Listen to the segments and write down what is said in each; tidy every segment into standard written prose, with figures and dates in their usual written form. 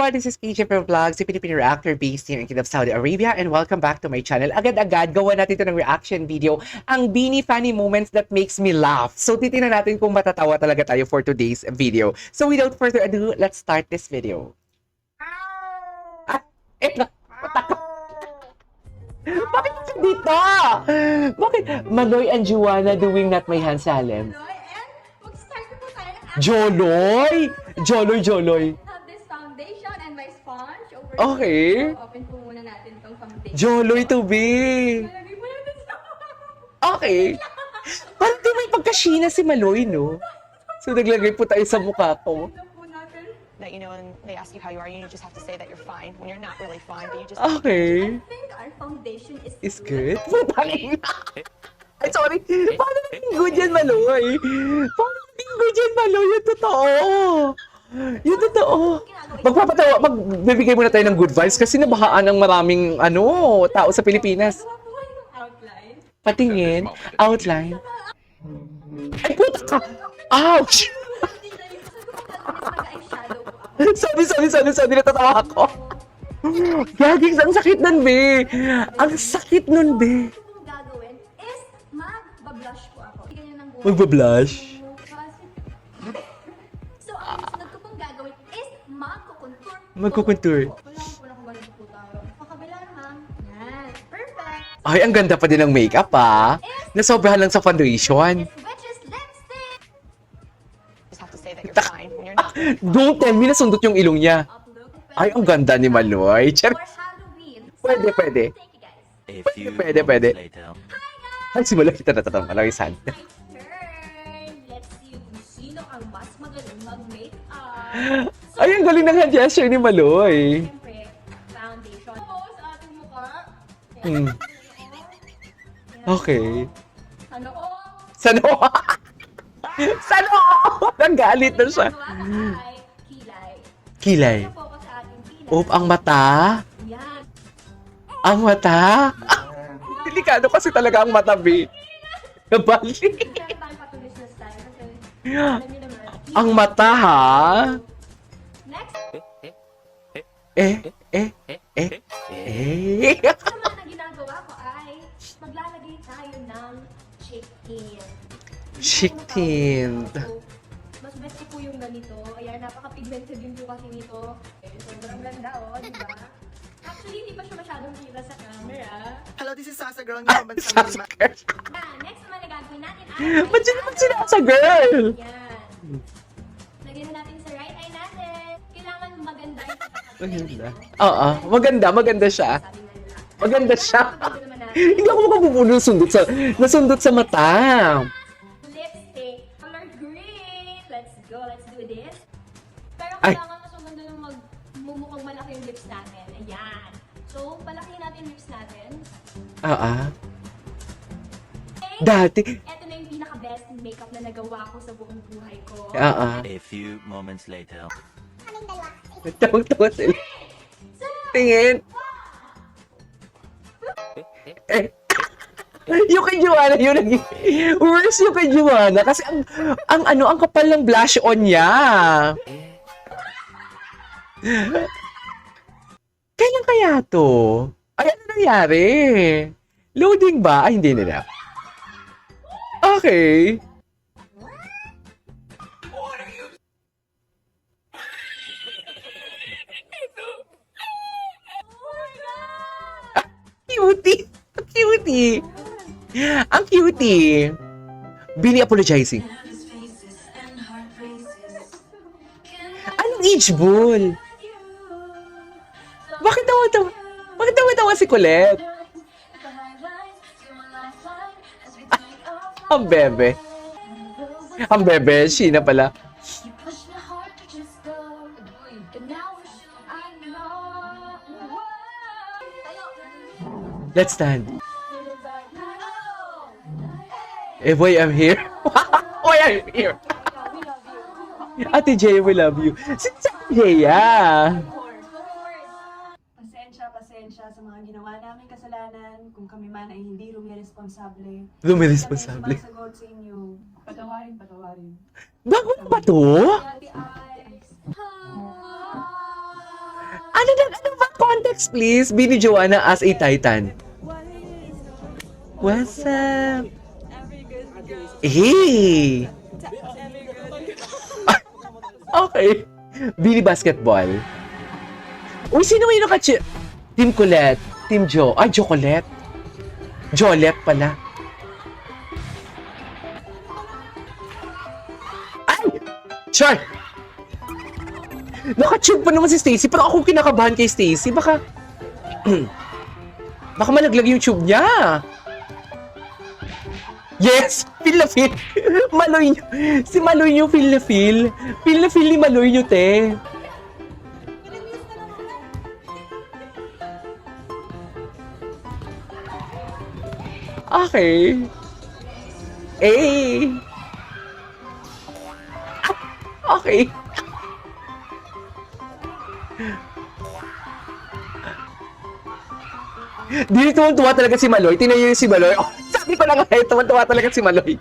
everyone, this is KJ from Vlogs, a Filipino reactor based here in Kingdom of Saudi Arabia, and welcome back to my channel. Agad-agad, gawa natin ito ng reaction video, ang Beanie Funny Moments that makes me laugh. So, titingnan natin kung matatawa talaga tayo for today's video. So, without further ado, let's start this video. Bakit kasi dito? Bakit? Manoy and Juana doing not my hand salem. Joloy! Joloy! Have this foundation and my sponge over Okay. here. So, open po muna natin itong foundation. Joloy to be. Lalagay po natin sa... Okay. Parang di may pagkashina si Maloy, no? So, naglagay po tayo sa mukha ko. Ito po natin. That you know, when they ask you how you are, you just have to say that you're fine when you're not really fine, but you just Okay. I think our foundation is Is good? Putangin na. Ay, sorry. Paano naging good yan, Maloy? Paano naging good yan, Maloy? Yung totoo. Yung totoo. Magbibigay muna tayo ng good vibes kasi nabahaan ng maraming, tao sa Pilipinas. gawa po kayo ng outline. Patingin. Outline. Ay, puta ka! Ouch! Hindi na rin kasi mag-eyeshadow po ako. Sorry. Natatawa ako. Gagis, ang sakit nun, be. Ang sakit nun, be. Ito pong gagawin is mag-blush po ako. Bigyan niyo ng buhay. Magbablush? So, ang sunod ko pong gagawin is magkukontour. Magkukontour. Wala ko po ganito po tayo. Pakabila naman. Yan. Perfect. Ay, ang ganda pa din ng makeup, ah. Nasobrahan lang sa foundation. Which is lipstick. just have to say that you're fine when you're not. Don't tell me nasundot yung ilong niya. Up look. Ay, ang ganda ni Maloy. For Char- Halloween. Pwede. Thank you guys. A few Pwede. moments later. Ay, si Maloy, kita natatang Maloy, san? My turn. Let's see kung sino ang mas magaling mag-makeup. Ay, ang galing ng hand gesture ni Maloy. Siyempre, foundation. Oo, sa ating mukha. Hmm. Okay. Ano ko? Sano? Sano? Nanggalit na siya. Ay, kilay. Kilay. Ano po ako sa ating kilay? Oh, ang mata. Yan. Ang mata. Delikado kasi talaga ang mata, be. Nabali. Kaya tayo patulis na style. Kasi, alam niyo naman. Ang mata, ha? Next, Eh. sa mga na ginagawa ko ay maglalagay tayo ng cheek tint. Chic tint. So, mas best ko po yung ganito. Ayan, napaka-pigmented din po kasi nito. Sobrang ganda, di ba? Actually, hindi pa siya masyadong kita sa camera. Hello, this is Sasa Girl. Yung bansa Sasa girl. Yan, next naman na gagawin natin ay... Ba't siya naman sila sa girl? Yan. Lagyan na natin sa right eye natin. Kailangan maganda yung Maganda. Oo, maganda siya. sabi nga nila. Maganda siya. Maganda naman natin. Hindi ako makapupuno nasundot sa mata. Lipstick, color green. Let's go, let's do this. Pero Ay. kailangan mas maganda nung magmumukhang malaki yung lips natin. Ayan. So, palaki natin yung lips natin. Okay. Dati. Ito na yung pinaka-best makeup na nagawa ko sa buong buhay ko. A few moments later. Tawag-tawa sila. Tingin. Yung kay Joanna, yun naging worse yung kay Joanna kasi ang kapal ng blush on niya. Kailan kaya to? Ay, ano nangyari? Loading ba? Ay, hindi nila. Okay. Cutie! Cutie! Ang cutie! Billy apologizing. Anong age ball? Bakit tawa si Colette? Ang bebe. Ang bebe, Sheena pala. Let's stand. Eh, boy, I'm here. Boy, I'm here. Ate Jaya, we love you. Si Jaya. Pasensya sa mga ginawa namin kasalanan. Kung kami man ay hindi responsable. Responsable. Kami sagot sa inyo. Patawarin. Bago na ba to? Ate Ice. Ano ba? Context, please. Bini Joanna as a Titan. What's up? Hey! Okay. Bini Basketball. Uy, sino yung Team Colette. Team Jo. Ay, Jocolette. Jolette pala. Ay! Char! Naka-tube pa naman si Stacy. Pero ako kinakabahan kay Stacy. Baka... baka malaglag yung tube niya. Yes! Feel na feel. Maloy nyo. Si Maloy nyo feel na feel. Feel na feel ni Maloy nyo, te. Okay. Eh. Okay. Di tuwan-tuwa talaga si Maloy. Tinayo yung si Maloy. Oh, sabi ko na nga, tuwan-tuwa talaga si Maloy.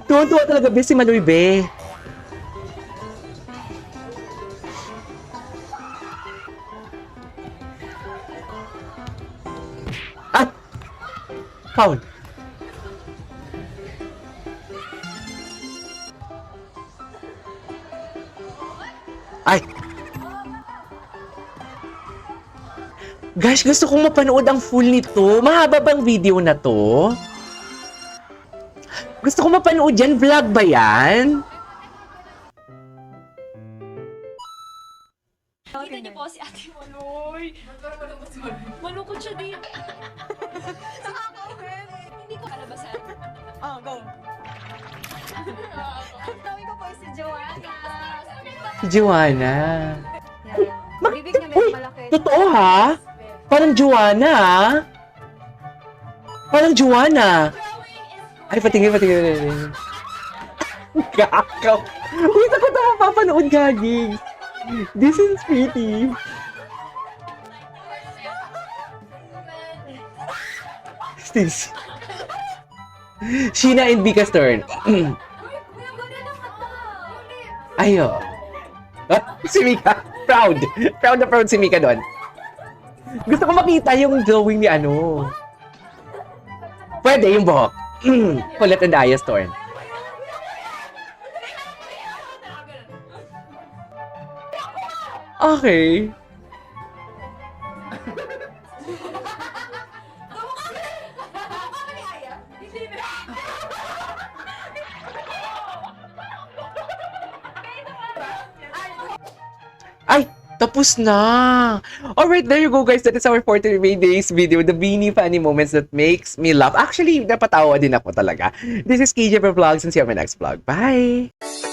Tuwan-tuwa talaga, be, si Maloy, be. Ah! Foul. Ay! Guys, gusto kong mapanood ang full nito. Mahaba bang video na to? Gusto kong mapanood yan. Vlog ba yan? Kita niyo po si Ate Maloy. Malungkot siya din. Nakaka-web. Hindi ko kalabasan. Oh, go. Ang dami ko po si Joanna. Si Joanna. Bibig niya Uy, medyo malaki. totoo ha? Parang Joanna ha? Parang Joanna. Ay, patingin. Kakaw. Uy, takot ako mapapanood, gaging. This is pretty. Stacy. Sheena and Vika's turn. Ayo. Si Mika. Proud. Proud na proud si Mika doon. Gusto ko makita yung drawing ni ano. Pwede yung buhok. Colette and Aya's turn. Okay. Ay, tapos na. Alright, there you go guys. That is our 40 days video. The Beanie funny moments that makes me laugh. Actually, napatawa din ako talaga. This is KJ Vlogs and see you on my next vlog. Bye!